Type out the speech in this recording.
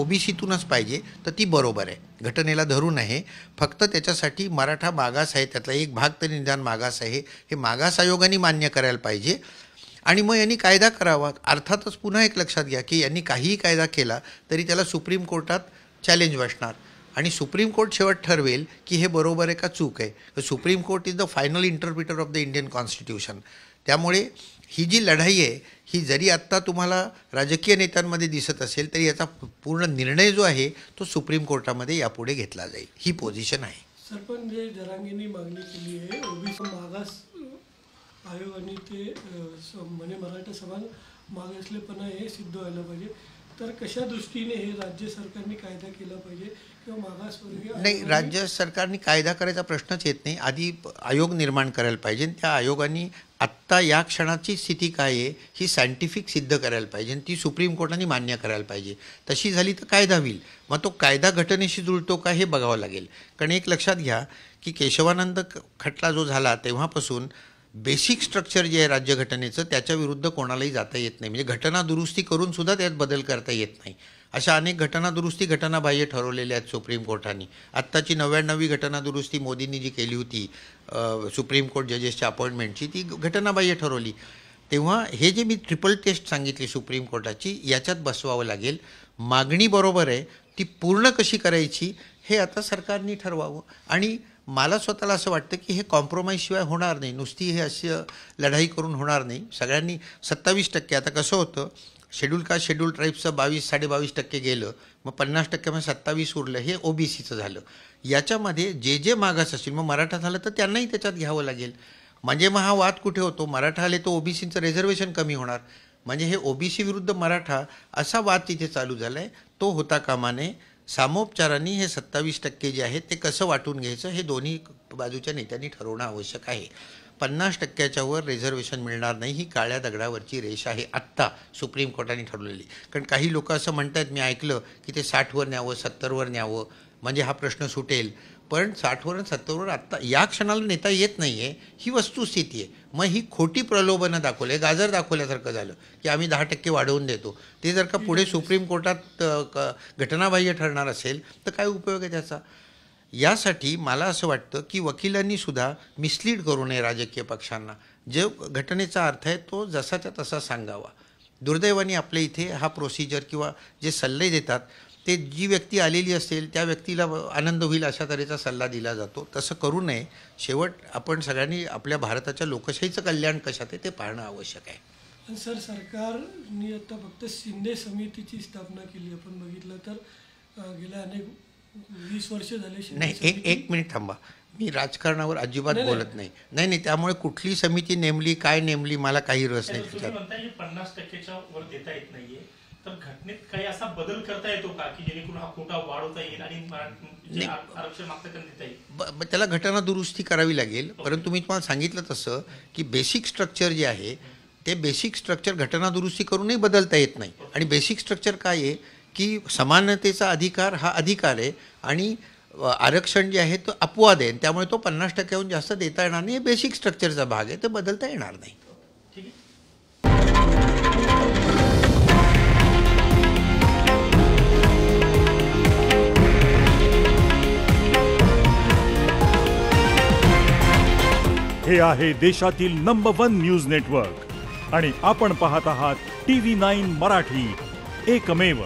ओबीसीतूनच पाहिजे तर ती बरोबर आहे, घटनेला धरून आहे. फक्त त्याच्यासाठी मराठा मागास आहे, त्यातला एक भाग तरी निदान मागास आहे, हे मागास आयोगाने मान्य करायला पाहिजे. आणि मग यांनी कायदा करावा. अर्थातच पुन्हा एक लक्षात घ्या की यांनी काहीही कायदा केला तरी त्याला सुप्रीम कोर्टात चॅलेंज बसणार आणि सुप्रीम कोर्ट शेवट ठरवेल की हे बरोबर आहे का चूक आहे. Supreme court is the final interpreter of the Indian constitution. त्यामुळे ही जी लढाई आहे ही जरी आत्ता तुम्हाला राजकीय नेत्यांमध्ये दिसत असेल तरी याचा पूर्ण निर्णय जो आहे तो सुप्रीम कोर्टामध्ये यापुढे घेतला जाईल, ही पोझिशन आहे. सर, पण जे जरांगेंनी मागणी केली आहे ओबीसी मागास आयोगाने ते म्हणजे मराठा समाज मागासलेपणा हे सिद्ध व्हायला पाहिजे, तर कशा दृष्टीने हे राज्य सरकारने कायदा केला पाहिजे किंवा मागासवर्गीय नाही, राज्य सरकारने कायदा करायचा प्रश्नच येत नाही. आधी आयोग निर्माण करायला पाहिजे. त्या आयोगाने आत्ता या क्षणाची स्थिती काय आहे ही सायंटिफिक सिद्ध करायला पाहिजे आणि ती सुप्रीम कोर्टाने मान्य करायला पाहिजे. तशी झाली तर कायदा होईल. मग तो कायदा घटनेशी जुळतो का हे बघावं लागेल. कारण एक लक्षात घ्या की केशवानंद खटला जो झाला तेव्हापासून बेसिक स्ट्रक्चर जे आहे राज्यघटनेचं त्याच्याविरुद्ध कोणालाही जाता येत नाही. म्हणजे घटना दुरुस्ती करून सुद्धा त्यात बदल करता येत नाही. अशा अनेक घटना दुरुस्ती घटनाबाह्य ठरवलेल्या आहेत सुप्रीम कोर्टाने. आत्ताची 99वी घटना दुरुस्ती मोदींनी जी केली होती सुप्रीम कोर्ट जजेसच्या अपॉइंटमेंटची, ती घटनाबाह्य ठरवली. तेव्हा हे जे मी ट्रिपल टेस्ट सांगितली सुप्रीम कोर्टाची, याच्यात बसवावं लागेल. मागणी बरोबर आहे, ती पूर्ण कशी करायची हे आता सरकारने ठरवावं. आणि मला स्वतःला असं वाटतं की हे कॉम्प्रोमाइजशिवाय होणार नाही. नुसती हे अशी लढाई करून होणार नाही. सगळ्यांनी 27% आता कसं होतं, शेड्यूल कास्ट शेड्यूल ट्राईब्सचं 22-22.5% गेलं, मग 50%मध्ये 27 उरलं, हे ओबीसीचं झालं. याच्यामध्ये जे जे मागास असतील, मग मराठा झालं तर त्यांनाही त्याच्यात घ्यावं लागेल. म्हणजे मग हा वाद कुठे होतो, मराठा आले तर ओबीसीचं रिझर्वेशन कमी होणार. म्हणजे हे ओबीसी विरुद्ध मराठा असा वाद तिथे चालू झाला आहे, तो होता कामा नये. सामोपचारांनी हे 27% जे आहे ते कसं वाटून घ्यायचं हे दोन्ही बाजूच्या नेत्यांनी ठरवणं आवश्यक आहे. 50%च्या वर रिझर्वेशन मिळणार नाही, ही काळ्या दगडावरची रेष आहे आत्ता सुप्रीम कोर्टाने ठरवलेली. कारण काही लोक असं म्हणतात, मी ऐकलं की ते 60वर न्यावं, 70वर न्यावं, म्हणजे हा प्रश्न सुटेल. पण 60वर आणि 70वर आत्ता या क्षणाला नेता येत नाही आहे, ही वस्तुस्थिती आहे. मग ही खोटी प्रलोभनं दाखवले, गाजर दाखवल्यासारखं झालं की आम्ही 10% वाढवून देतो. ते जर का पुढे सुप्रीम कोर्टात घटनाबाह्य ठरणार असेल तर काय उपयोग आहे त्याचा. यासाठी मला असं वाटतं की वकिलांनी सुद्धा मिसलीड करू नये राजकीय पक्षांना. जो घटनेचा अर्थ आहे तो जसाच्या तसा सांगावा. दुर्दैवाने आपल्या इथे हा प्रोसिजर किंवा जे सल्ले देतात ते जी व्यक्ती आलेली असेल त्या व्यक्तीला आनंद होईल अशा तऱ्हेचा सल्ला दिला जातो. तसं करू नये. शेवट आपण सगळ्यांनी आपल्या भारताच्या लोकशाहीचं कल्याण कशात आहे ते पाहणं आवश्यक आहे. आणि सर, सरकारने आता फक्त शिंदे समितीची स्थापना केली. आपण बघितलं तर गेल्या अनेक 20 वर्ष झाले. नाही, एक मिनिट थांबा. मी राजकारणावर अजिबात बोलत नाही. नाही, त्यामुळे कुठली समिती नेमली, काय नेमली, मला काही रस नाही त्याच्यात. 50%च्या वर देता येत नाहीये, तर घटनेत काही असा बदल करता येतो का की जेणेकरून हा कोटा वाढवता येईल आणि आरक्षण मागतं देता येईल. त्याला घटना दुरुस्ती करावी लागेल. परंतु मी तुम्हाला सांगितलं तसं की बेसिक स्ट्रक्चर जे आहे ते बेसिक स्ट्रक्चर घटना दुरुस्ती करूनही बदलता येत नाही. आणि बेसिक स्ट्रक्चर काय आहे की समानतेचा अधिकार हा अधिकार आहे आणि आरक्षण जे आहे तो अपवाद आहे. त्यामुळे तो 50%हून जास्त देता येणार नाही. हे बेसिक स्ट्रक्चरचा भाग आहे, ते बदलता येणार नाही. ठीक आहे. हे आहे देशातील नंबर 1 न्यूज नेटवर्क आणि आपण पाहत आहात TV9 मराठी, एकमेव.